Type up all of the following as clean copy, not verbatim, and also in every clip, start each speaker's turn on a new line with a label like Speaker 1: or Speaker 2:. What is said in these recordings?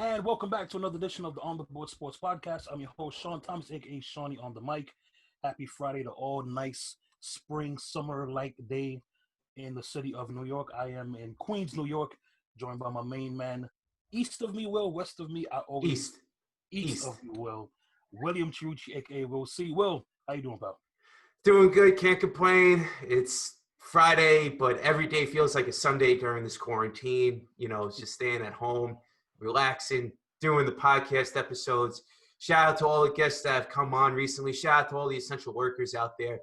Speaker 1: And welcome back to another edition of the On the Board Sports Podcast. I'm your host, Sean Thomas, aka Shawnee on the mic. Happy Friday to all nice spring, summer-like day in the city of New York. I am in Queens, New York, joined by my main man. East of me, Will. West of me, I always east of you, Will. William Chirucci, aka Will C. Will, how you doing, pal?
Speaker 2: Doing good, can't complain. It's Friday, but every day feels like a Sunday during this quarantine. It's just staying at home, relaxing, doing the podcast episodes. Shout out to all the guests that have come on recently. Shout out to all the essential workers out there,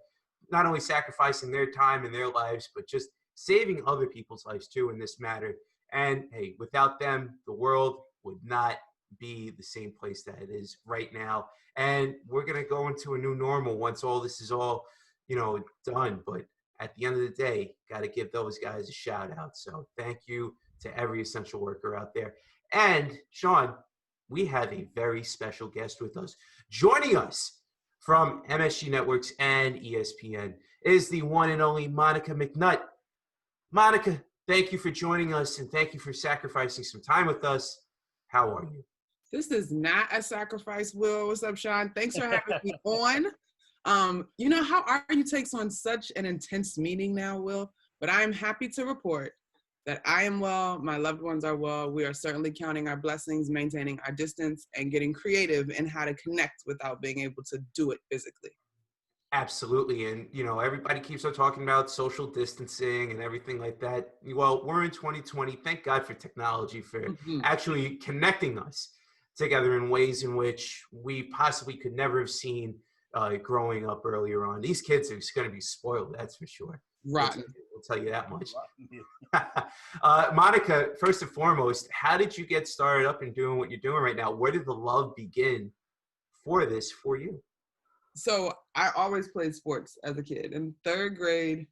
Speaker 2: not only sacrificing their time and their lives, but just saving other people's lives too in this matter. And hey, without them, the world would not be the same place that it is right now. And we're going to go into a new normal once all this is all, done. But at the end of the day, got to give those guys a shout out. So thank you to every essential worker out there. And Sean, we have a very special guest with us. Joining us from MSG Networks and ESPN is the one and only Monica McNutt. Monica, thank you for joining us and thank you for sacrificing some time with us. How are you?
Speaker 3: This is not a sacrifice, Will. What's up, Sean? Thanks for having me on. How are you takes on such an intense meeting now, Will? But I am happy to report that I am well, my loved ones are well. We are certainly counting our blessings, maintaining our distance, and getting creative in how to connect without being able to do it physically.
Speaker 2: Absolutely. And, everybody keeps on talking about social distancing and everything like that. Well, we're in 2020. Thank God for technology, for actually connecting us together in ways in which we possibly could never have seen growing up earlier on. These kids are going to be spoiled, that's for sure.
Speaker 3: Rotten.
Speaker 2: We'll tell you that much. Monica, first and foremost, how did you get started up and doing what you're doing right now? Where did the love begin for this for you?
Speaker 3: So I always played sports as a kid. In third grade,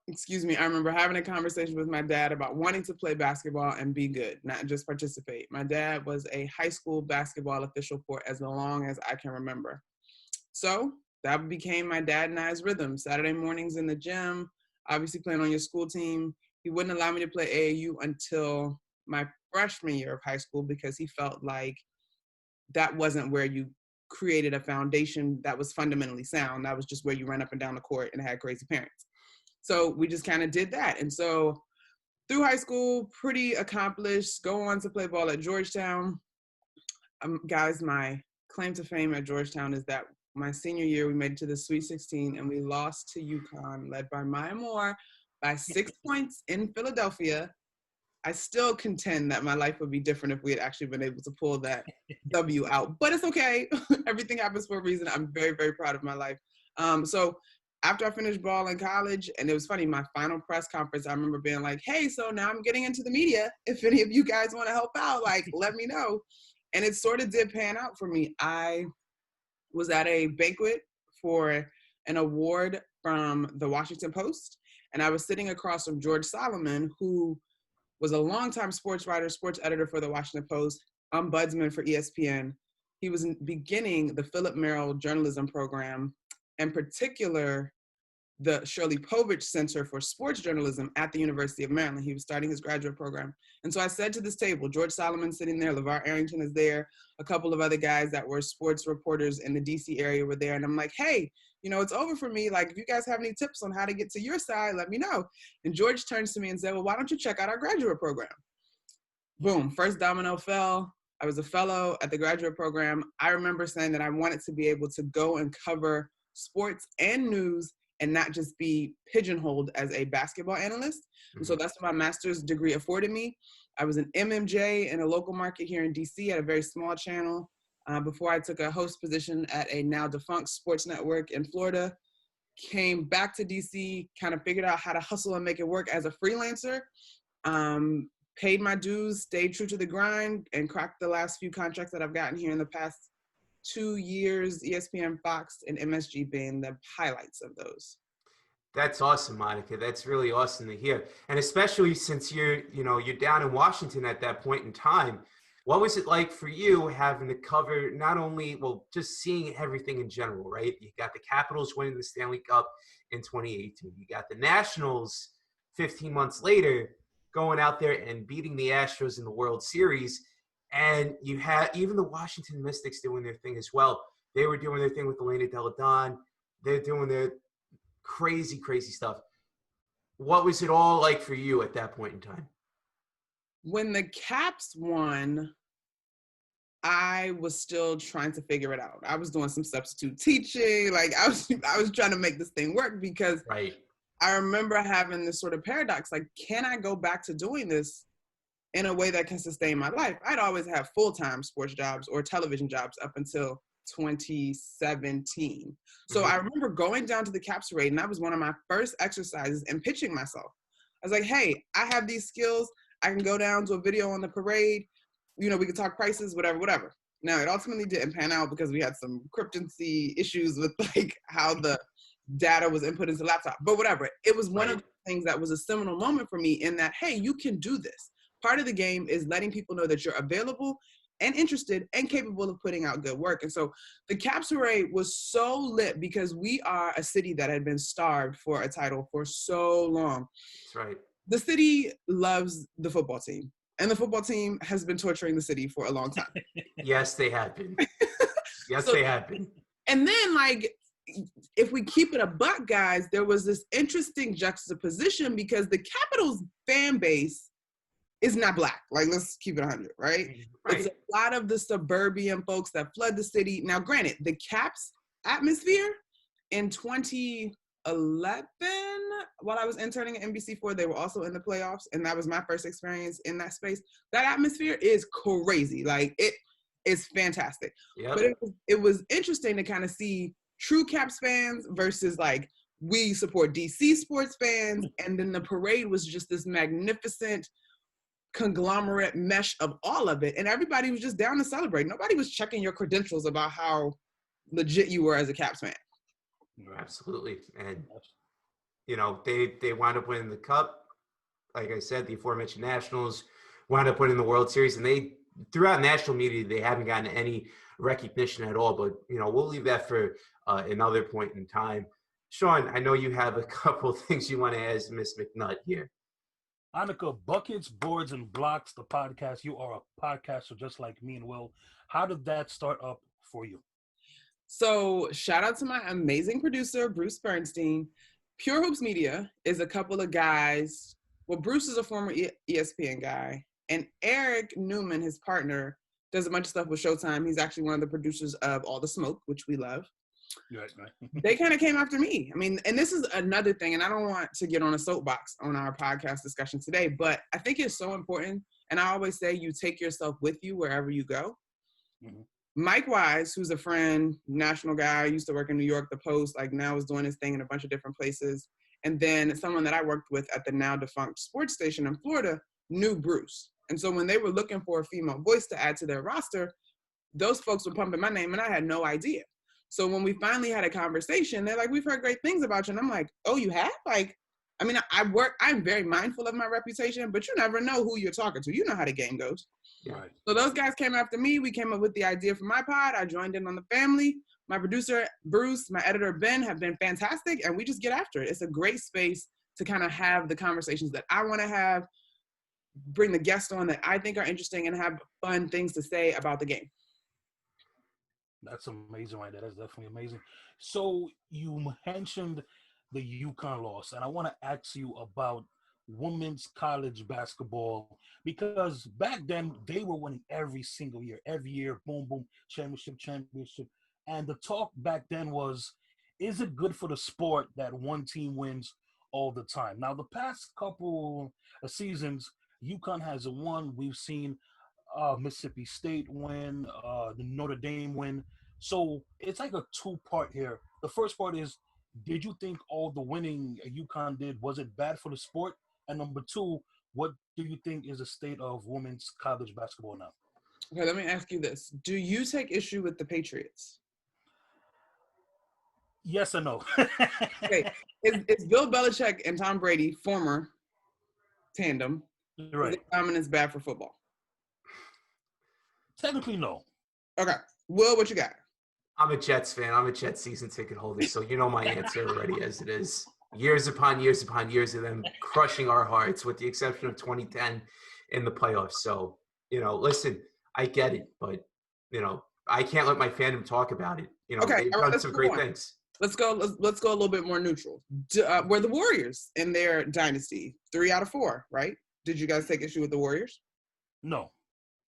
Speaker 3: I remember having a conversation with my dad about wanting to play basketball and be good, not just participate. My dad was a high school basketball official for as long as I can remember. So that became my dad and I's rhythm. Saturday mornings in the gym, obviously playing on your school team. He wouldn't allow me to play AAU until my freshman year of high school because he felt like that wasn't where you created a foundation that was fundamentally sound. That was just where you ran up and down the court and had crazy parents. So we just kind of did that. And so through high school, pretty accomplished, go on to play ball at Georgetown. Guys, my claim to fame at Georgetown is that my senior year, we made it to the Sweet 16 and we lost to UConn, led by Maya Moore by 6 points in Philadelphia. I still contend that my life would be different if we had actually been able to pull that W out, but it's okay. Everything happens for a reason. I'm very, very proud of my life. So after I finished ball in college, and it was funny, my final press conference, I remember being like, hey, so now I'm getting into the media. If any of you guys want to help out, let me know. And it sort of did pan out for me. I was at a banquet for an award from the Washington Post, and I was sitting across from George Solomon, who was a longtime sports writer, sports editor for the Washington Post, ombudsman for ESPN. He was beginning the Philip Merrill journalism program, in particular, the Shirley Povich Center for Sports Journalism at the University of Maryland. He was starting his graduate program. And so I said to this table, George Solomon sitting there, LeVar Arrington is there, a couple of other guys that were sports reporters in the DC area were there. And I'm like, hey, it's over for me. If you guys have any tips on how to get to your side, let me know. And George turns to me and said, well, why don't you check out our graduate program? Boom, first domino fell. I was a fellow at the graduate program. I remember saying that I wanted to be able to go and cover sports and news and not just be pigeonholed as a basketball analyst. And so that's what my master's degree afforded me. I was an MMJ in a local market here in DC at a very small channel before I took a host position at a now defunct sports network in Florida. Came back to DC, kind of figured out how to hustle and make it work as a freelancer. Paid my dues, stayed true to the grind, and cracked the last few contracts that I've gotten here in the past 2 years, ESPN, Fox, and MSG being the highlights of those.
Speaker 2: That's awesome, Monica. That's really awesome to hear. And especially since you're down in Washington at that point in time, what was it like for you having to cover not only, just seeing everything in general, right? You got the Capitals winning the Stanley Cup in 2018. You got the Nationals 15 months later going out there and beating the Astros in the World Series. And you had even the Washington Mystics doing their thing as well. They were doing their thing with Elena Delle Donne. They're doing their crazy, crazy stuff. What was it all like for you at that point in time?
Speaker 3: When the Caps won, I was still trying to figure it out. I was doing some substitute teaching. Like I was trying to make this thing work because
Speaker 2: Right.
Speaker 3: I remember having this sort of paradox, like, can I go back to doing this in a way that can sustain my life? I'd always have full-time sports jobs or television jobs up until 2017. So I remember going down to the Caps parade, and that was one of my first exercises and pitching myself. I was like, hey, I have these skills. I can go down to a video on the parade. You know, we could talk prices, whatever. Now, it ultimately didn't pan out because we had some cryptancy issues with like how the data was input into the laptop, but whatever. It was one of the things that was a seminal moment for me in that, hey, you can do this. Part of the game is letting people know that you're available and interested and capable of putting out good work. And so the Caps Parade was so lit because we are a city that had been starved for a title for so long.
Speaker 2: That's right.
Speaker 3: The city loves the football team, and the football team has been torturing the city for a long time.
Speaker 2: Yes, they have been. Yes, they have been.
Speaker 3: And then, like, if we keep it a buck, guys, there was this interesting juxtaposition because the Capitals fan base is not Black. Like, let's keep it 100, right? It's a lot of the suburban folks that flood the city. Now, granted, the Caps atmosphere in 2011, while I was interning at NBC4, they were also in the playoffs, and that was my first experience in that space. That atmosphere is crazy. Like, it is fantastic.
Speaker 2: Yep.
Speaker 3: But it was interesting to kind of see true Caps fans versus like we support DC sports fans, and then the parade was just this magnificent conglomerate mesh of all of it, and everybody was just down to celebrate. Nobody was checking your credentials about how legit you were as a Caps fan.
Speaker 2: Absolutely. And you know, they wound up winning the Cup. Like I said, the aforementioned Nationals wound up winning the World Series, and they throughout national media they haven't gotten any recognition at all. But you know, we'll leave that for another point in time. Sean, I know you have a couple of things you want to ask Miss McNutt here.
Speaker 1: Annika, Buckets, Boards, and Blocks, the podcast. You are a podcaster just like me and Will. How did that start up for you?
Speaker 3: So shout out to my amazing producer, Bruce Bernstein. Pure Hoops Media is a couple of guys. Well, Bruce is a former ESPN guy, and Eric Newman, his partner, does a bunch of stuff with Showtime. He's actually one of the producers of All the Smoke, which we love.
Speaker 1: Right.
Speaker 3: They kind of came after me. I mean, and this is another thing, and I don't want to get on a soapbox on our podcast discussion today, but I think it's so important. And I always say you take yourself with you wherever you go. Mm-hmm. Mike Wise, who's a friend, national guy, used to work in New York, The Post, like now is doing his thing in a bunch of different places. And then someone that I worked with at the now defunct sports station in Florida knew Bruce. And so when they were looking for a female voice to add to their roster, those folks were pumping my name and I had no idea. So when we finally had a conversation, they're like, we've heard great things about you. And I'm like, oh, you have? Like, I mean, I'm very mindful of my reputation, but you never know who you're talking to. You know how the game goes.
Speaker 1: Right.
Speaker 3: So those guys came after me. We came up with the idea for my pod. I joined in on the family. My producer, Bruce, my editor, Ben, have been fantastic. And we just get after it. It's a great space to kind of have the conversations that I want to have, bring the guests on that I think are interesting, and have fun things to say about the game.
Speaker 1: That's amazing right there. That's definitely amazing. So you mentioned the UConn loss, and I want to ask you about women's college basketball, because back then they were winning every single year. Every year, boom, boom, championship. And the talk back then was, is it good for the sport that one team wins all the time? Now, the past couple of seasons, UConn has won. We've seen Mississippi State win, the Notre Dame win. So it's like a two-part here. The first part is, did you think all the winning UConn did, was it bad for the sport? And number two, what do you think is the state of women's college basketball now?
Speaker 3: Okay, let me ask you this. Do you take issue with the Patriots?
Speaker 1: Yes or no?
Speaker 3: Okay, is Bill Belichick and Tom Brady, former tandem,
Speaker 1: right,
Speaker 3: is dominance bad for football?
Speaker 1: Technically, no.
Speaker 3: Okay. Will, what you got?
Speaker 2: I'm a Jets fan. I'm a Jets season ticket holder, so you know my answer already as it is. Years upon years upon years of them crushing our hearts, with the exception of 2010 in the playoffs. So, you know, listen, I get it, but I can't let my fandom talk about it.
Speaker 3: Okay,
Speaker 2: They've
Speaker 3: all right,
Speaker 2: done
Speaker 3: let's
Speaker 2: some
Speaker 3: move
Speaker 2: great
Speaker 3: on.
Speaker 2: things.
Speaker 3: Let's go a little bit more neutral. Were the Warriors in their dynasty 3 out of 4, right? Did you guys take issue with the Warriors?
Speaker 1: No.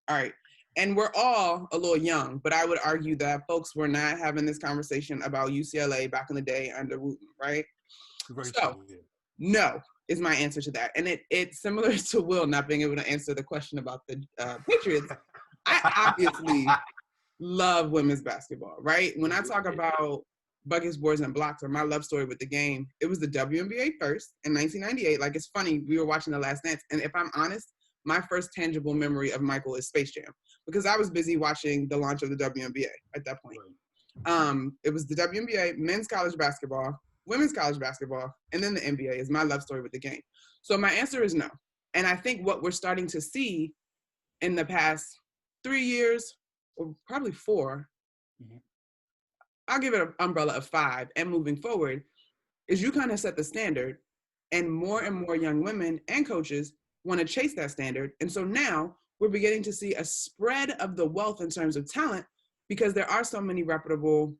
Speaker 3: All right. And we're all a little young, but I would argue that folks were not having this conversation about UCLA back in the day under Wooten, right?
Speaker 1: Very
Speaker 3: So,
Speaker 1: true, yeah.
Speaker 3: no is my answer to that. And it's similar to Will not being able to answer the question about the Patriots. I obviously love women's basketball, right? When I talk about buckets, boards, and blocks, or my love story with the game, it was the WNBA first in 1998. Like, it's funny, we were watching The Last Dance, and if I'm honest, my first tangible memory of Michael is Space Jam, because I was busy watching the launch of the WNBA at that point. Right. It was the WNBA, men's college basketball, women's college basketball, and then the NBA is my love story with the game. So my answer is no. And I think what we're starting to see in the past 3 years, or probably 4, I'll give it an umbrella of 5, and moving forward, is you kind of set the standard, and more young women and coaches want to chase that standard. And so now we're beginning to see a spread of the wealth in terms of talent, because there are so many reputable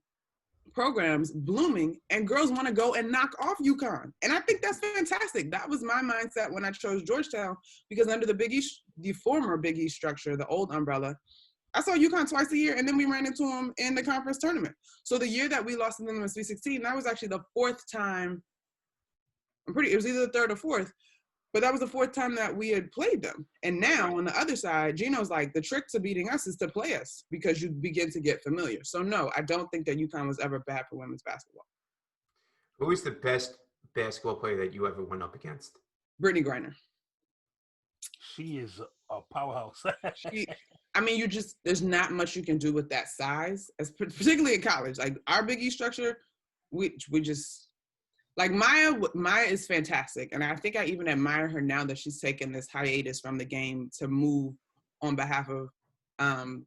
Speaker 3: programs blooming, and girls want to go and knock off UConn. And I think that's fantastic. That was my mindset when I chose Georgetown, because under the Big East, the former Big East structure, the old umbrella, I saw UConn twice a year, and then we ran into them in the conference tournament. So the year that we lost to them in Sweet 16, that was actually the 4th time. It was either the 3rd or 4th, but that was the 4th time that we had played them. And now on the other side, Gino's like, the trick to beating us is to play us, because you begin to get familiar. So no, I don't think that UConn was ever bad for women's basketball.
Speaker 2: Who was the best basketball player that you ever went up against?
Speaker 3: Brittany Griner.
Speaker 1: She is a powerhouse.
Speaker 3: There's not much you can do with that size, particularly in college. Like, our Big East structure, we just, like, Maya is fantastic. And I think I even admire her now that she's taken this hiatus from the game to move on behalf of the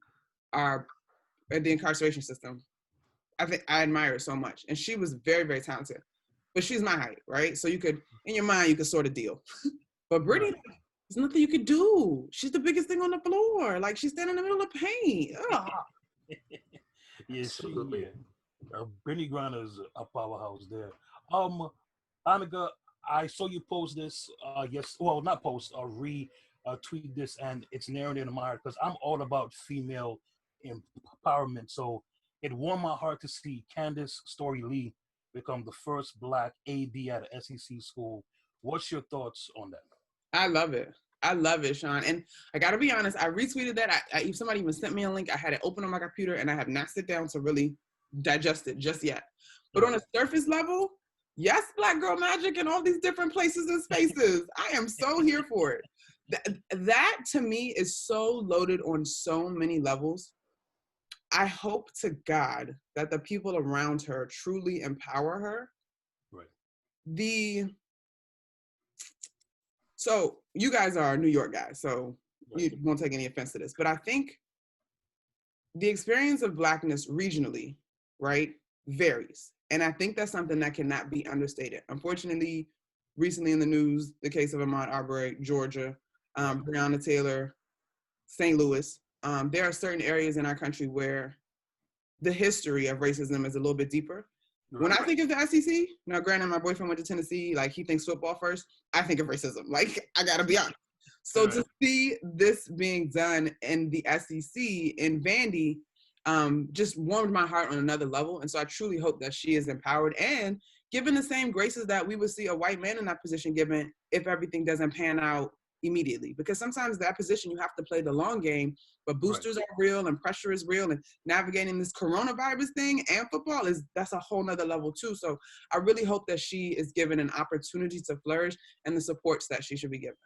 Speaker 3: incarceration system. I think I admire her so much. And she was very, very talented. But she's my height, right? So in your mind, you could sort of deal. But Brittany, there's nothing you could do. She's the biggest thing on the floor. Like, she's standing in the middle of the paint.
Speaker 1: Yes, Brittany Griner is a powerhouse there. Anika, I saw you post this. Not post, retweet this, and it's near and dear to my heart, because I'm all about female empowerment. So it warmed my heart to see Candace Story Lee become the first Black AD at an SEC school. What's your thoughts on that?
Speaker 3: I love it, Sean. And I got to be honest, I retweeted that. If somebody even sent me a link, I had it open on my computer, and I have not sit down to really digest it just yet. But on a surface level, yes, Black Girl Magic in all these different places and spaces. I am so here for it. That to me is so loaded on so many levels. I hope to God that the people around her truly empower her. Right. So you guys are New York guys, so you won't take any offense to this, but I think the experience of Blackness regionally, right, varies. And I think that's something that cannot be understated. Unfortunately, recently in the news, the case of Ahmaud Arbery, Georgia, Breonna Taylor, St. Louis, there are certain areas in our country where the history of racism is a little bit deeper. Right. When I think of the SEC, now granted, my boyfriend went to Tennessee, like, he thinks football first, I think of racism. Like, I gotta be honest. So to see this being done in the SEC in Vandy just warmed my heart on another level. And so I truly hope that she is empowered and given the same graces that we would see a white man in that position given if everything doesn't pan out immediately. Because sometimes that position, you have to play the long game, but boosters are real and pressure is real, and navigating this coronavirus thing and football that's a whole nother level too. So I really hope that she is given an opportunity to flourish and the supports that she should be given.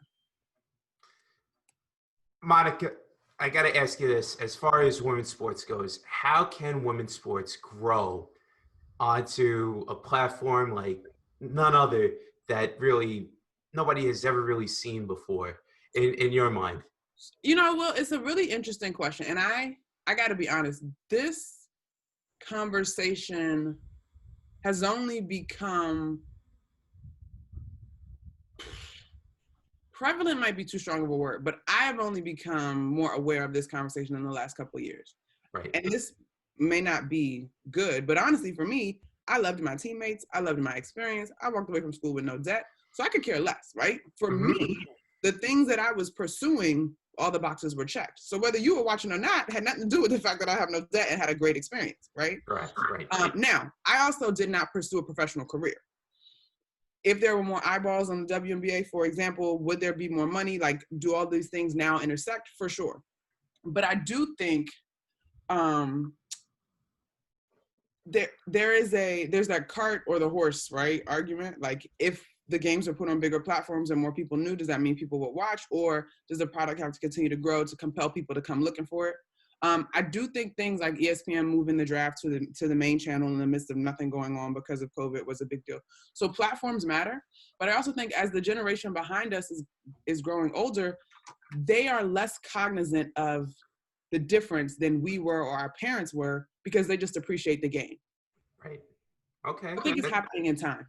Speaker 2: Monica, I got to ask you this. As far as women's sports goes, how can women's sports grow onto a platform like none other that really nobody has ever really seen before in your mind?
Speaker 3: Well, it's a really interesting question. And I got to be honest, this conversation has only become prevalent might be too strong of a word, but I have only become more aware of this conversation in the last couple of years.
Speaker 2: Right.
Speaker 3: And this may not be good, but honestly, for me, I loved my teammates. I loved my experience. I walked away from school with no debt, so I could care less, right? For me, the things that I was pursuing, all the boxes were checked. So whether you were watching or not had nothing to do with the fact that I have no debt and had a great experience, right?
Speaker 2: Right.
Speaker 3: Now, I also did not pursue a professional career. If there were more eyeballs on the WNBA, for example, would there be more money? Like, do all these things now intersect? For sure. But I do think there's that cart or the horse, right, argument. Like, if the games are put on bigger platforms and more people knew, does that mean people would watch? Or does the product have to continue to grow to compel people to come looking for it? I do think things like ESPN moving the draft to the main channel in the midst of nothing going on because of COVID was a big deal. So platforms matter, but I also think as the generation behind us is growing older, they are less cognizant of the difference than we were or our parents were because they just appreciate the game.
Speaker 2: Right. Okay.
Speaker 3: I think it's happening in time.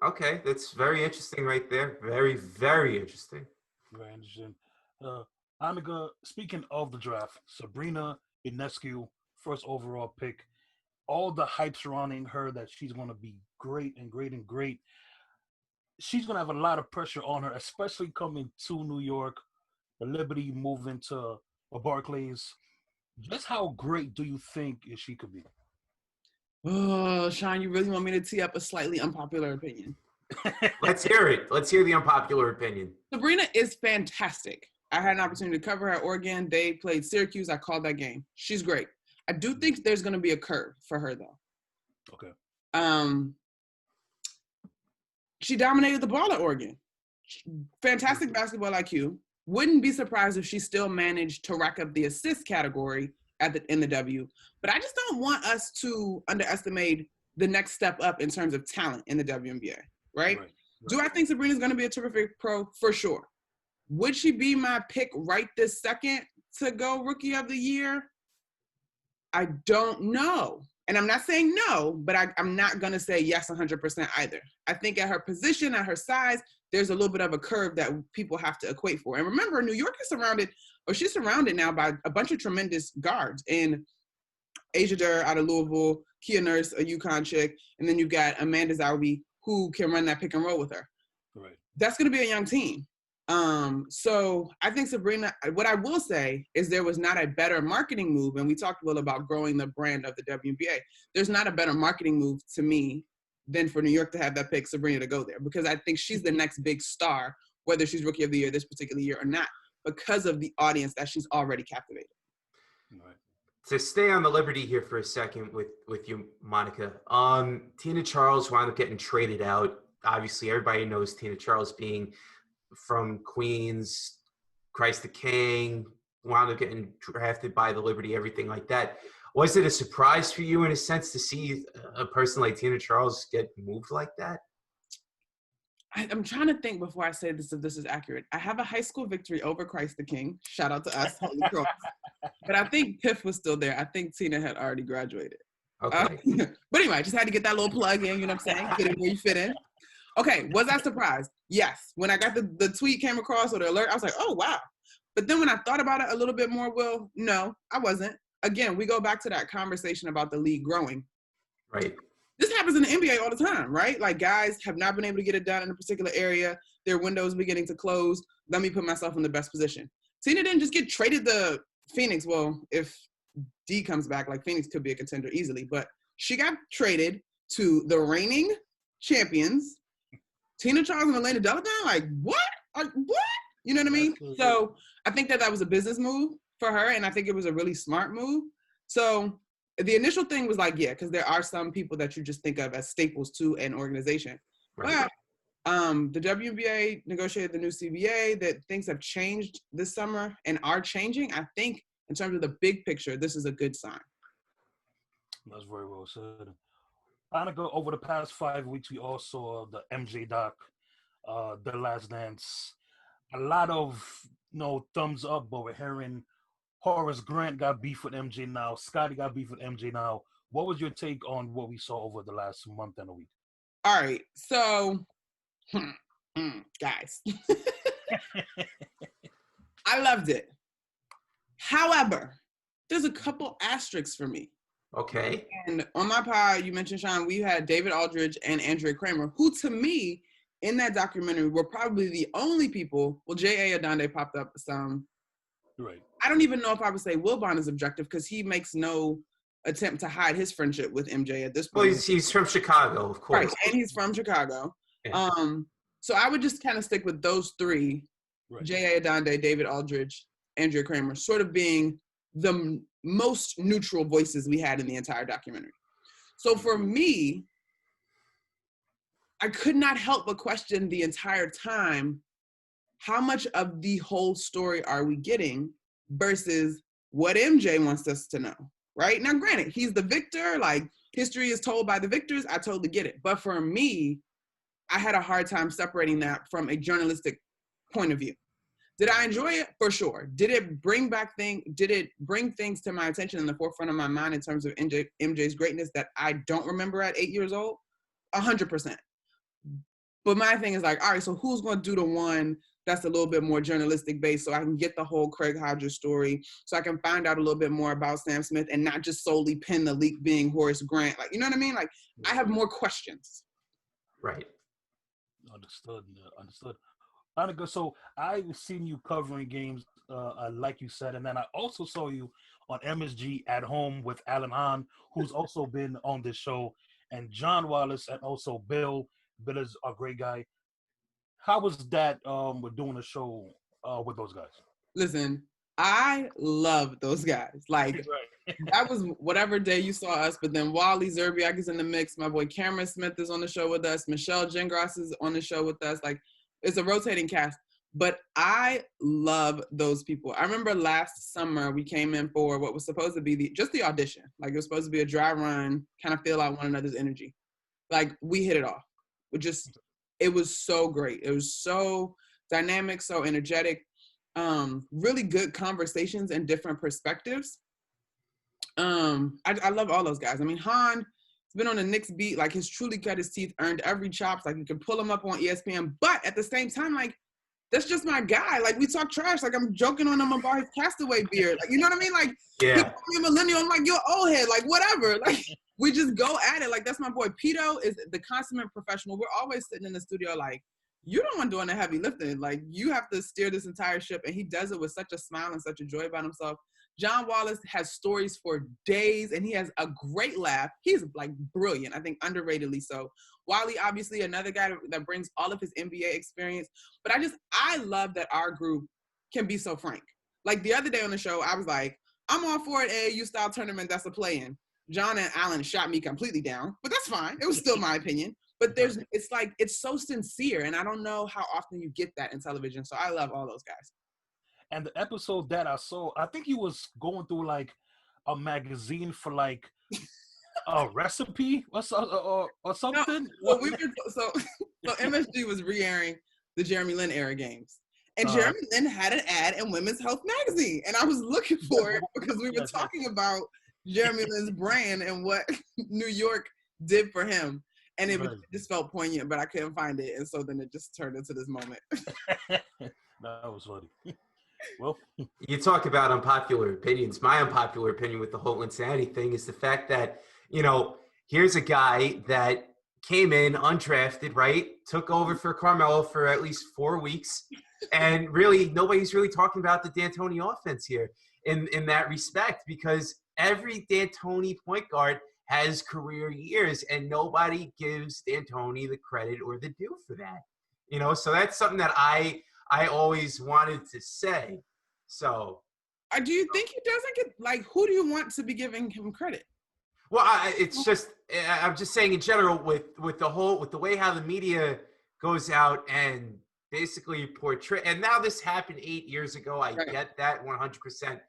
Speaker 2: Okay, that's very interesting right there. Very, very interesting.
Speaker 1: Very interesting. Annika, speaking of the draft, Sabrina Ionescu, first overall pick, all the hype surrounding her that she's going to be great and great and great. She's going to have a lot of pressure on her, especially coming to New York, the Liberty moving to Barclays. Just how great do you think she could be?
Speaker 3: Oh, Sean, you really want me to tee up a slightly unpopular opinion?
Speaker 2: Let's hear it. Let's hear the unpopular opinion.
Speaker 3: Sabrina is fantastic. I had an opportunity to cover her at Oregon. They played Syracuse. I called that game. She's great. I do think there's going to be a curve for her, though.
Speaker 1: Okay.
Speaker 3: She dominated the ball at Oregon. Fantastic basketball IQ. Wouldn't be surprised if she still managed to rack up the assist category in the W. But I just don't want us to underestimate the next step up in terms of talent in the WNBA, right? Do I think Sabrina's going to be a terrific pro? For sure. Would she be my pick right this second to go Rookie of the Year? I don't know. And I'm not saying no, but I'm not going to say yes 100% either. I think at her position, at her size, there's a little bit of a curve that people have to equate for. And remember, New York is she's surrounded now by a bunch of tremendous guards. And Asia Durr out of Louisville, Kia Nurse, a UConn chick, and then you've got Amanda Zauby, who can run that pick and roll with her.
Speaker 1: Right.
Speaker 3: That's going to be a young team. So I think Sabrina, what I will say is there was not a better marketing move, and we talked a little about growing the brand of the WNBA. There's not a better marketing move to me than for New York to have that pick Sabrina to go there, because I think she's the next big star, whether she's Rookie of the Year this particular year or not, because of the audience that she's already captivated.
Speaker 2: Right. To stay on the Liberty here for a second with you, Monica, Tina Charles wound up getting traded out. Obviously, everybody knows Tina Charles being from Queens, Christ the King, wound up getting drafted by the Liberty, everything like that. Was it a surprise for you in a sense to see a person like Tina Charles get moved like that?
Speaker 3: I'm trying to think before I say this if this is accurate. I have a high school victory over Christ the King. Shout out to us. But I think Piff was still there. I think Tina had already graduated.
Speaker 2: Okay.
Speaker 3: But anyway, I just had to get that little plug in, you know what I'm saying? Get it where you fit in. Okay, was I surprised? Yes. When I got the tweet came across or the alert, I was like, oh, wow. But then when I thought about it a little bit more, Will, no, I wasn't. Again, we go back to that conversation about the league growing.
Speaker 2: Right.
Speaker 3: This happens in the NBA all the time, right? Like, guys have not been able to get it done in a particular area. Their window's beginning to close. Let me put myself in the best position. Tina didn't just get traded to Phoenix. Well, if D comes back, like, Phoenix could be a contender easily. But she got traded to the reigning champions, Tina Charles and Elena Delle Donne. Like, what? What? You know what I mean? So I think that was a business move for her, and I think it was a really smart move. So the initial thing was like, yeah, because there are some people that you just think of as staples to an organization. Right. But the WNBA negotiated the new CBA, that things have changed this summer and are changing. I think in terms of the big picture, this is a good sign.
Speaker 1: That's very well said. Annika, over the past 5 weeks, we all saw the MJ doc, The Last Dance. A lot of thumbs up, but we're hearing Horace Grant got beef with MJ now. Scotty got beef with MJ now. What was your take on what we saw over the last month and a week?
Speaker 3: All right. So, guys, I loved it. However, there's a couple asterisks for me.
Speaker 2: Okay.
Speaker 3: And on my pod, you mentioned, Sean, we had David Aldridge and Andrea Kramer, who to me, in that documentary, were probably the only people. Well, J.A. Adande popped up some.
Speaker 1: Right.
Speaker 3: I don't even know if I would say Wilbon is objective because he makes no attempt to hide his friendship with MJ at this point.
Speaker 2: Well, he's from Chicago, of course.
Speaker 3: Right, and he's from Chicago.
Speaker 2: Yeah.
Speaker 3: So I would just kind of stick with those three, right. J.A. Adande, David Aldridge, Andrea Kramer, sort of being the most neutral voices we had in the entire documentary. So for me, I could not help but question the entire time, how much of the whole story are we getting versus what MJ wants us to know, right? Now, granted, he's the victor, like history is told by the victors, I totally get it. But for me, I had a hard time separating that from a journalistic point of view. Did I enjoy it? For sure. Did it bring things to my attention in the forefront of my mind in terms of MJ's greatness that I don't remember at 8 years old? 100%. But my thing is like, all right, so who's going to do the one that's a little bit more journalistic based so I can get the whole Craig Hodges story, so I can find out a little bit more about Sam Smith and not just solely pin the leak being Horace Grant. Like, you know what I mean? Like, I have more questions.
Speaker 2: Right.
Speaker 1: Understood. Understood. Annika, so I've seen you covering games, like you said, and then I also saw you on MSG at home with Alan Hahn, who's also been on this show, and John Wallace, and also Bill. Bill is a great guy. How was that with doing a show with those guys?
Speaker 3: Listen, I love those guys. Like, that was whatever day you saw us, but then Wally Zerbiak is in the mix. My boy Cameron Smith is on the show with us. Michelle Gingras is on the show with us. Like, it's a rotating cast, but I love those people. I remember last summer we came in for what was supposed to be just the audition. Like, it was supposed to be a dry run, kind of feel out one another's energy. Like, we hit it off. It was so great. It was so dynamic, so energetic, really good conversations and different perspectives. I love all those guys. I mean, Hahn has been on the Knicks beat, like he's truly cut his teeth, earned every chops. Like, you can pull him up on ESPN, but at the same time, like, that's just my guy. Like, we talk trash. Like, I'm joking on him about his Castaway beard. Like, you know what I mean? Like,
Speaker 2: yeah.
Speaker 3: He call me a millennial. I'm like, you're old head. Like, whatever. Like, we just go at it. Like, that's my boy. Pito is the consummate professional. We're always sitting in the studio like, you don't want doing the heavy lifting. Like, you have to steer this entire ship. And he does it with such a smile and such a joy about himself. John Wallace has stories for days, and he has a great laugh. He's, like, brilliant. I think underratedly so. Wally, obviously, another guy that brings all of his NBA experience. But I love that our group can be so frank. Like, the other day on the show, I was like, I'm all for an AAU style tournament that's a play-in. John and Alan shot me completely down, but that's fine. It was still my opinion. But it's so sincere, and I don't know how often you get that in television. So I love all those guys.
Speaker 1: And the episode that I saw, I think he was going through like a magazine for like a recipe or something.
Speaker 3: No, so MSG was re-airing the Jeremy Lin era games. And Jeremy Lin had an ad in Women's Health magazine. And I was looking for it because we were talking about Jeremy Lin's brand and what New York did for him. And it just felt poignant, but I couldn't find it. And so then it just turned into this moment.
Speaker 1: That was funny. Well,
Speaker 2: you talk about unpopular opinions. My unpopular opinion with the whole insanity thing is the fact that, you know, here's a guy that came in undrafted, right? Took over for Carmelo for at least 4 weeks. And really, nobody's really talking about the D'Antoni offense here in that respect, because every D'Antoni point guard has career years, and nobody gives D'Antoni the credit or the due for that. You know, so that's something that I always wanted to say. So,
Speaker 3: do you think he doesn't get, like, who do you want to be giving him credit?
Speaker 2: Well, I'm just saying in general with the way how the media goes out and basically portray, and now this happened 8 years ago. I get that 100%,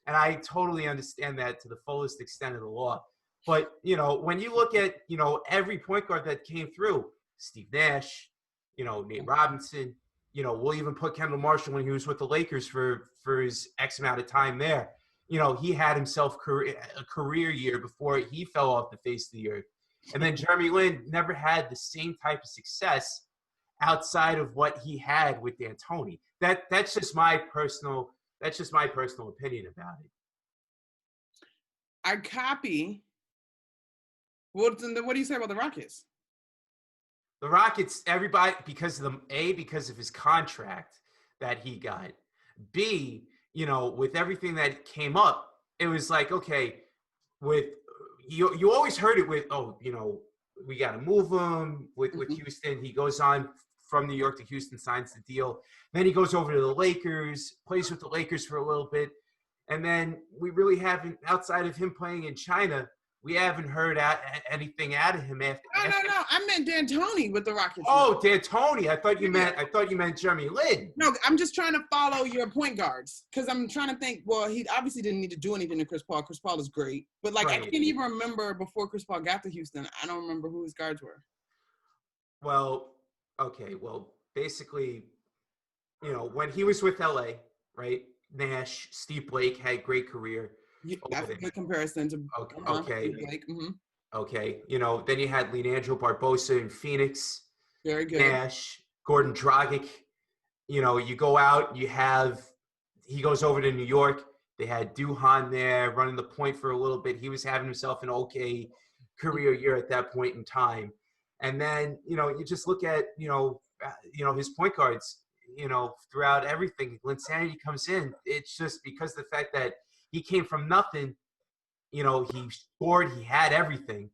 Speaker 2: and I totally understand that to the fullest extent of the law. But, you know, when you look at, you know, every point guard that came through, Steve Nash, you know, Nate Robinson, you know, we'll even put Kendall Marshall when he was with the Lakers for his X amount of time there. You know, he had himself a career year before he fell off the face of the earth. And then Jeremy Lin never had the same type of success outside of what he had with D'Antoni. That's just my personal opinion about it.
Speaker 3: I copy. What do you say about the Rockets?
Speaker 2: The Rockets, everybody, because of his contract that he got. B, with everything that came up, it was like, okay, with you always heard it with, we got to move him with Houston. He goes on from New York to Houston, signs the deal. Then he goes over to the Lakers, plays with the Lakers for a little bit. And then we really haven't, outside of him playing in China, we haven't heard anything out of him after.
Speaker 3: No. I meant D'Antoni with the Rockets.
Speaker 2: Oh, D'Antoni. I thought you meant Jeremy Lin.
Speaker 3: No, I'm just trying to follow your point guards because I'm trying to think. Well, he obviously didn't need to do anything to Chris Paul. Chris Paul is great, but right. I can't even remember before Chris Paul got to Houston. I don't remember who his guards were.
Speaker 2: Well, okay. Well, basically, when he was with LA, right? Nash, Steve Blake had a great career.
Speaker 3: That's a good comparison to
Speaker 2: okay.
Speaker 3: Blake. Mm-hmm.
Speaker 2: Okay, then you had Leandro Barbosa in Phoenix.
Speaker 3: Very good.
Speaker 2: Nash, Gordon Dragic. You go out, he goes over to New York. They had Duhan there running the point for a little bit. He was having himself an okay career year at that point in time. And then, you just look at, his point guards, throughout everything. Linsanity comes in. It's just because the fact that he came from nothing, he scored, he had everything.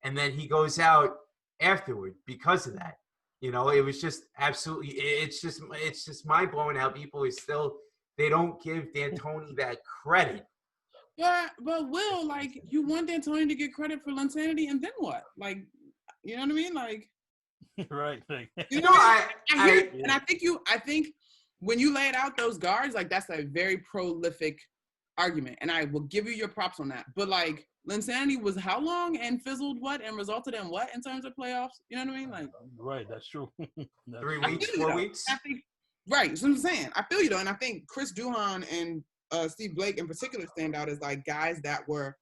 Speaker 2: And then he goes out afterward because of that. It was just absolutely, it's just mind blowing how people are still, they don't give D'Antoni that credit.
Speaker 3: Yeah, but Will, you want D'Antoni to get credit for Linsanity, and then what? You know what I mean?
Speaker 1: Right.
Speaker 3: I think when you laid out those guards, that's a very prolific argument, and I will give you your props on that. But Linsanity was how long and fizzled what and resulted in what in terms of playoffs? You know what I mean?
Speaker 1: Right, that's true.
Speaker 2: 3 weeks, 4 weeks.
Speaker 3: I think right. That's what I'm saying. I feel you though, and I think Chris Duhan and Steve Blake in particular stand out as guys that were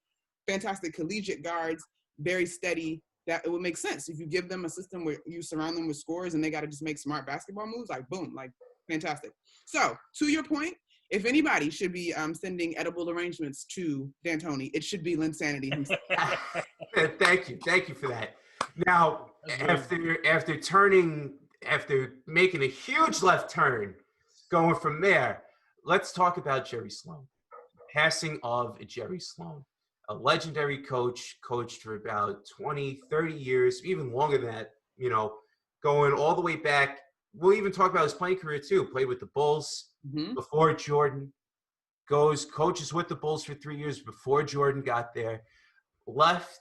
Speaker 3: fantastic collegiate guards, very steady. That it would make sense if you give them a system where you surround them with scorers and they got to just make smart basketball moves. Boom, fantastic. So to your point, if anybody should be sending edible arrangements to D'Antoni, it should be Linsanity himself.
Speaker 2: Thank you for that. Now, after making a huge left turn, going from there, let's talk about Jerry Sloan. Passing of Jerry Sloan, a legendary coach, coached for about 20, 30 years, even longer than that, going all the way back. We'll even talk about his playing career too. Played with the Bulls before Jordan. Coaches with the Bulls for 3 years before Jordan got there. Left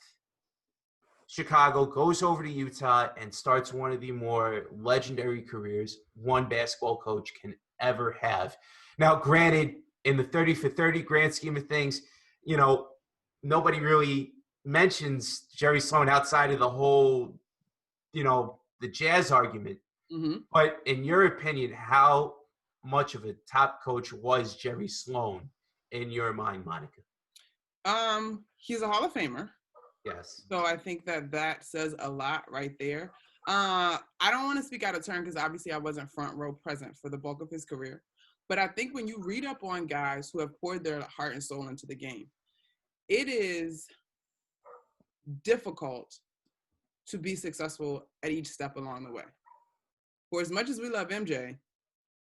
Speaker 2: Chicago, goes over to Utah, and starts one of the more legendary careers one basketball coach can ever have. Now, granted, in the 30 for 30 grand scheme of things, nobody really mentions Jerry Sloan outside of the whole, the Jazz argument. Mm-hmm. But in your opinion, how much of a top coach was Jerry Sloan in your mind, Monica?
Speaker 3: He's a Hall of Famer.
Speaker 2: Yes.
Speaker 3: So I think that says a lot right there. I don't want to speak out of turn because obviously I wasn't front row present for the bulk of his career. But I think when you read up on guys who have poured their heart and soul into the game, it is difficult to be successful at each step along the way. For as much as we love MJ,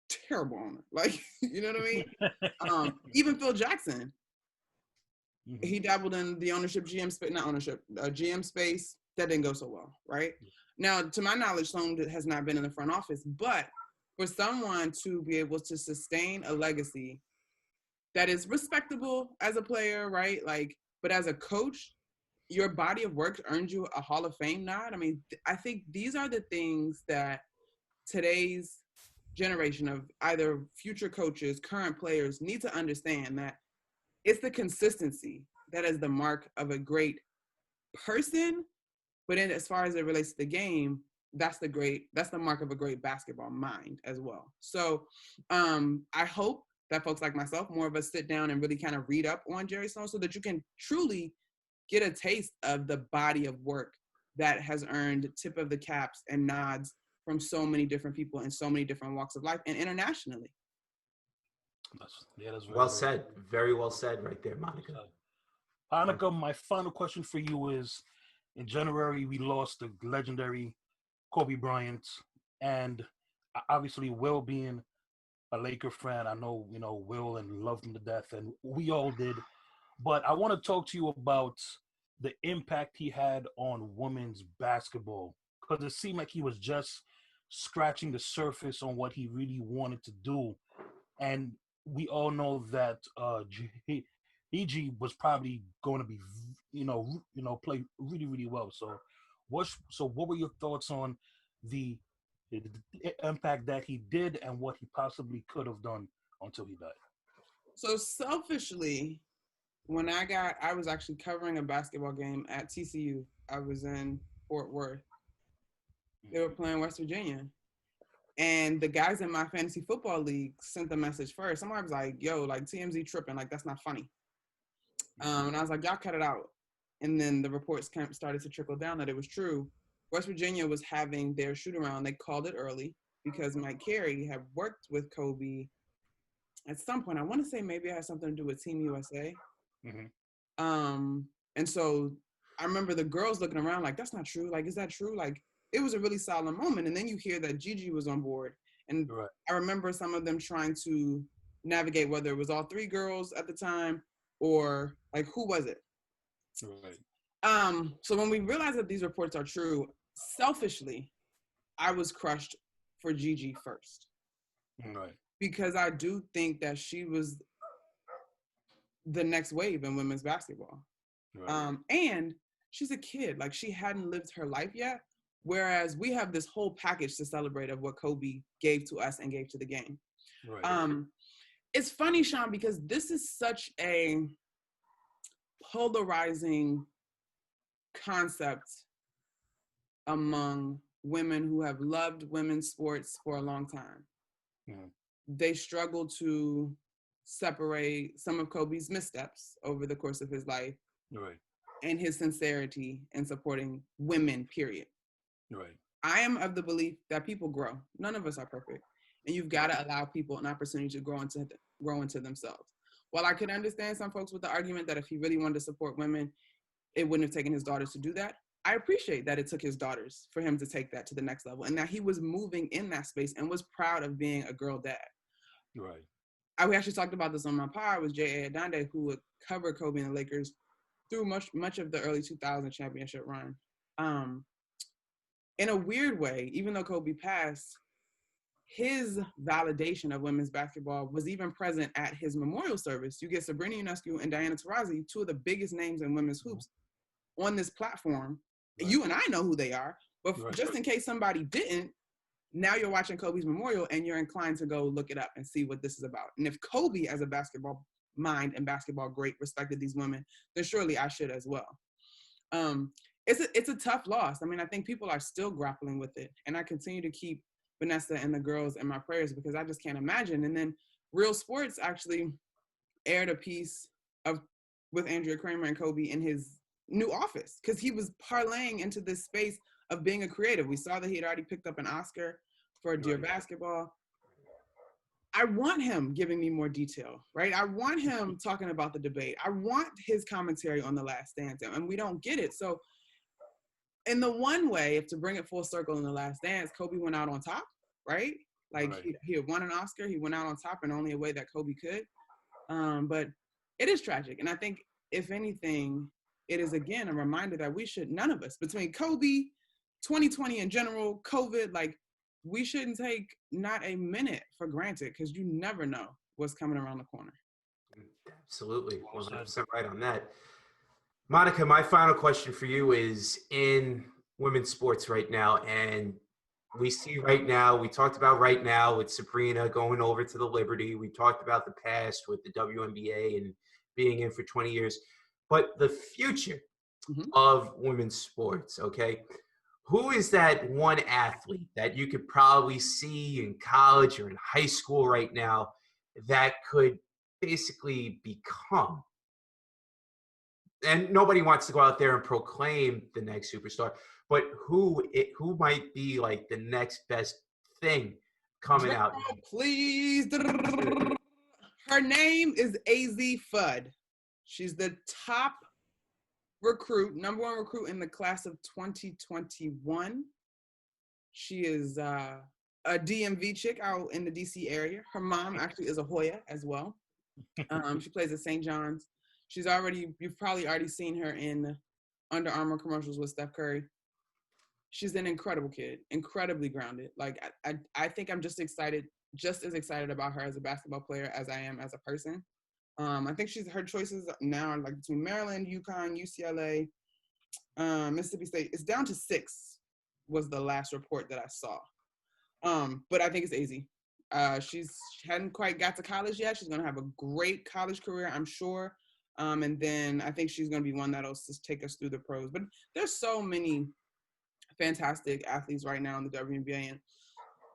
Speaker 3: terrible owner. You know what I mean? Even Phil Jackson, he dabbled in the GM space. That didn't go so well, right? Now, to my knowledge, Sloan has not been in the front office, but for someone to be able to sustain a legacy that is respectable as a player, right? But as a coach, your body of work earned you a Hall of Fame nod. I mean, I think these are the things that today's generation of either future coaches, current players need to understand, that it's the consistency that is the mark of a great person. But then as far as it relates to the game, that's the mark of a great basketball mind as well. So I hope that folks like myself, more of us, sit down and really kind of read up on Jerry Sloan so that you can truly get a taste of the body of work that has earned tip of the caps and nods from so many different people in so many different walks of life and internationally.
Speaker 1: That's very,
Speaker 2: Well said. Very well said right there,
Speaker 1: well
Speaker 2: Monica.
Speaker 1: said. Hanukkah, my final question for you is, in January, we lost the legendary Kobe Bryant, and obviously Will being a Laker fan, I know, Will and loved him to death, and we all did. But I want to talk to you about the impact he had on women's basketball, because it seemed like he was just scratching the surface on what he really wanted to do. And we all know that EG was probably going to be, play really, really well. So what were your thoughts on the, the impact that he did and what he possibly could have done until he died?
Speaker 3: So selfishly, when I was actually covering a basketball game at TCU. I was in Fort Worth. They were playing West Virginia. And the guys in my fantasy football league sent the message first. Somebody was like, yo, like TMZ tripping, like that's not funny. And I was like, y'all cut it out. And then the reports started to trickle down that it was true. West Virginia was having their shoot around. They called it early because Mike Carey had worked with Kobe at some point. I want to say maybe it had something to do with Team USA. And so I remember the girls looking around like, that's not true. Like, is that true? Like, it was a really solemn moment. And then you hear that Gigi was on board. And
Speaker 1: Right.
Speaker 3: I remember some of them trying to navigate whether it was all three girls at the time or like, who was it?
Speaker 1: Right.
Speaker 3: So when we realized that these reports are true, selfishly, I was crushed for Gigi first.
Speaker 1: Right.
Speaker 3: Because I do think that she was the next wave in women's basketball.
Speaker 1: Right.
Speaker 3: And she's a kid, like she hadn't lived her life yet. Whereas we have this whole package to celebrate of what Kobe gave to us and gave to the game.
Speaker 1: Right.
Speaker 3: It's funny, Sean, because this is such a polarizing concept among women who have loved women's sports for a long time.
Speaker 1: Mhm.
Speaker 3: They struggle to separate some of Kobe's missteps over the course of his life
Speaker 1: Right.
Speaker 3: and his sincerity in supporting women, period.
Speaker 1: Right.
Speaker 3: I am of the belief that people grow. None of us are perfect. And you've got to allow people an opportunity to grow into themselves. While I could understand some folks with the argument that if he really wanted to support women, it wouldn't have taken his daughters to do that. I appreciate that it took his daughters for him to take that to the next level and that he was moving in that space and was proud of being a girl dad.
Speaker 1: Right.
Speaker 3: We actually talked about this on my pod with J.A. Adande, who would cover Kobe and the Lakers through much of the early 2000 championship run. In a weird way, even though Kobe passed, his validation of women's basketball was even present at his memorial service. You get Sabrina Ionescu and Diana Taurasi, two of the biggest names in women's hoops, on this platform. Right. You and I know who they are, but just in case somebody didn't, now you're watching Kobe's memorial and you're inclined to go look it up and see what this is about. And if Kobe, as a basketball mind and basketball great, respected these women, then surely I should as well. It's a tough loss. I mean, I think people are still grappling with it. And I continue to keep Vanessa and the girls in my prayers because I just can't imagine. And then Real Sports actually aired a piece with Andrea Kramer and Kobe in his new office because he was parlaying into this space of being a creative. We saw that he had already picked up an Oscar for Dear Basketball. I want him giving me more detail, right? I want him talking about the debate. I want his commentary on The Last Dance, and we don't get it. So in the one way, if to bring it full circle in The Last Dance, Kobe went out on top, right? Like he had won an Oscar, he went out on top in only a way that Kobe could. But it is tragic. And I think if anything, it is again a reminder that we should, none of us, between Kobe, 2020 in general, COVID, like we shouldn't take not a minute for granted because you never know what's coming around the corner.
Speaker 2: Absolutely. 100% right on that. Monica, my final question for you is in women's sports right now, and we see right now, we talked about right now with Sabrina going over to the Liberty. We talked about the past with the WNBA and being in for 20 years. But the future of women's sports, okay? Who is that one athlete that you could probably see in college or in high school right now that could basically become, and nobody wants to go out there and proclaim the next superstar, but who might be like the next best thing coming out?
Speaker 3: Please. Her name is AZ Fudd. She's the top recruit, number one recruit in the class of 2021. She is a DMV chick out in the DC area. Her mom actually is a Hoya as well. She plays at St. John's. You've probably already seen her in Under Armour commercials with Steph Curry. She's an incredible kid, incredibly grounded. Like I think I'm just as excited about her as a basketball player as I am as a person. I think her choices now are like between Maryland, UConn, UCLA, Mississippi State. It's down to 6 was the last report that I saw. But I think it's AZ. She hadn't quite got to college yet. She's going to have a great college career, I'm sure. And then I think she's going to be one that'll just take us through the pros. But there's so many fantastic athletes right now in the WNBA. And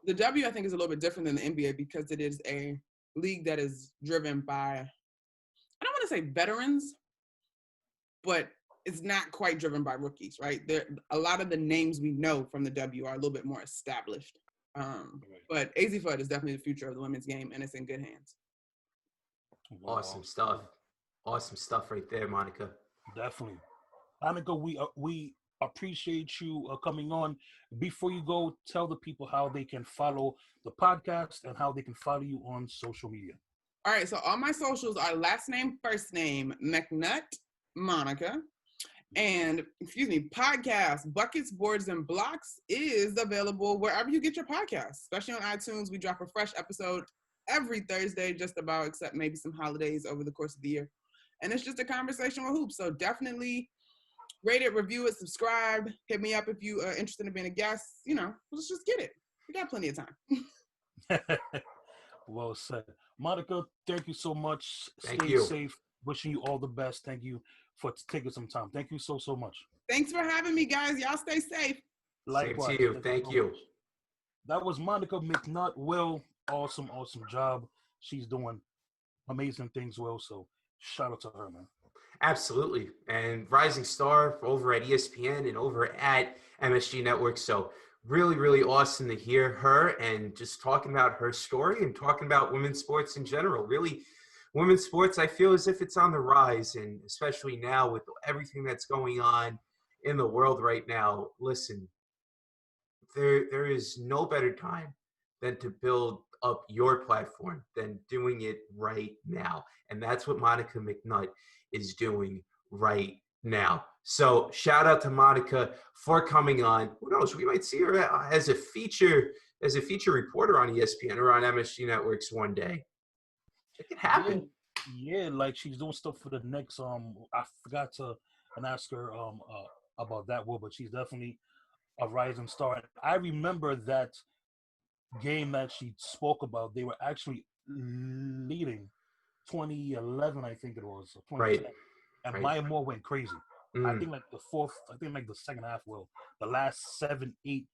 Speaker 3: the W, I think, is a little bit different than the NBA because it is a league that is driven by, I don't want to say veterans, but it's not quite driven by rookies, right? A lot of the names we know from the W are a little bit more established. But AZ Fudd is definitely the future of the women's game, and it's in good hands.
Speaker 2: Wow. Awesome stuff right there, Monica.
Speaker 1: Definitely. Monica, we appreciate you coming on. Before you go, tell the people how they can follow the podcast and how they can follow you on social media.
Speaker 3: All right, so all my socials are last name, first name, McNutt, Monica. And, podcast, Buckets, Boards, and Blocks is available wherever you get your podcasts, especially on iTunes. We drop a fresh episode every Thursday, just about, except maybe some holidays over the course of the year. And it's just a conversation with hoops. So definitely rate it, review it, subscribe. Hit me up if you are interested in being a guest. Let's just get it. We got plenty of time.
Speaker 1: Well said. Monica, thank you so much.
Speaker 2: Stay
Speaker 1: safe. Wishing you all the best. Thank you for taking some time. Thank you so much.
Speaker 3: Thanks for having me, guys. Y'all stay safe.
Speaker 2: Likewise. Same to you. Thank you.
Speaker 1: That was Monica McNutt. Awesome job. She's doing amazing things well. So shout out to her, man.
Speaker 2: Absolutely. And rising star over at ESPN and over at MSG Network. So really, really awesome to hear her and just talking about her story and talking about women's sports in general. Really, women's sports, I feel as if it's on the rise, and especially now with everything that's going on in the world right now. Listen, there is no better time than to build up your platform than doing it right now. And that's what Monica McNutt is doing right now. So shout out to Monica for coming on. Who knows? We might see her as a feature reporter on ESPN or on MSG Networks one day. It could happen.
Speaker 1: Yeah, like she's doing stuff for the next. I forgot to ask her about that, but she's definitely a rising star. I remember that game that she spoke about. They were actually leading 2011, I think it was. 2010.
Speaker 2: Right.
Speaker 1: And Maya Moore went crazy. I think the second half, the last 7-8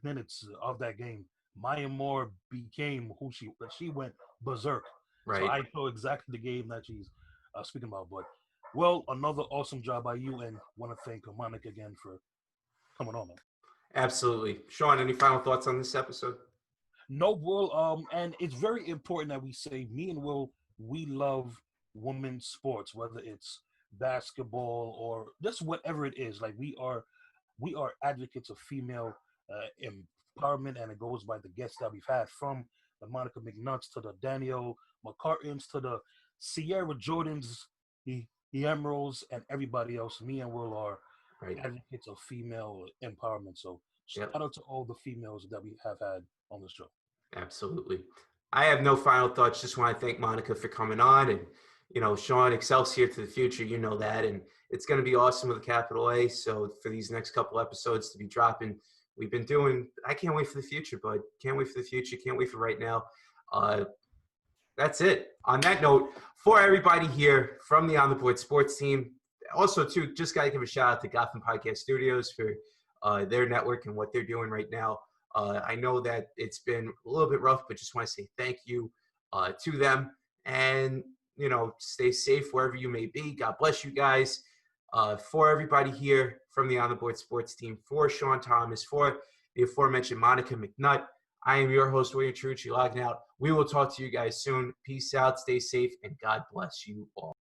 Speaker 1: minutes of that game, Maya Moore became who she went berserk.
Speaker 2: Right.
Speaker 1: So I know exactly the game that she's speaking about. But, another awesome job by you, and want to thank Monica again for coming on, man.
Speaker 2: Absolutely. Sean, any final thoughts on this episode?
Speaker 1: No, Will. And it's very important that we say, me and Will, we love women's sports, whether it's basketball or just whatever it is. Like we are advocates of female empowerment, and it goes by the guests that we've had, from the Monica McNutts to the Danielle McCartans to the Sierra Jordans, the Emeralds, and everybody else. Me and Will are advocates of female empowerment. So shout out to all the females that we have had on the show.
Speaker 2: Absolutely. I have no final thoughts. Just want to thank Monica for coming on, and Sean, Excelsior to the future, that, and it's going to be awesome with a capital A. So for these next couple episodes to be dropping, we've been doing, I can't wait for the future, bud. Can't wait for the future. Can't wait for right now. That's it. On that note, for everybody here from the On the Board sports team, also too, just got to give a shout out to Gotham Podcast Studios for their network and what they're doing right now. I know that it's been a little bit rough, but just want to say thank you to them, and stay safe wherever you may be. God bless you guys. For everybody here from the On the Board Sports team, for Sean Thomas, for the aforementioned Monica McNutt, I am your host, William Trucci, logging out. We will talk to you guys soon. Peace out, stay safe, and God bless you all.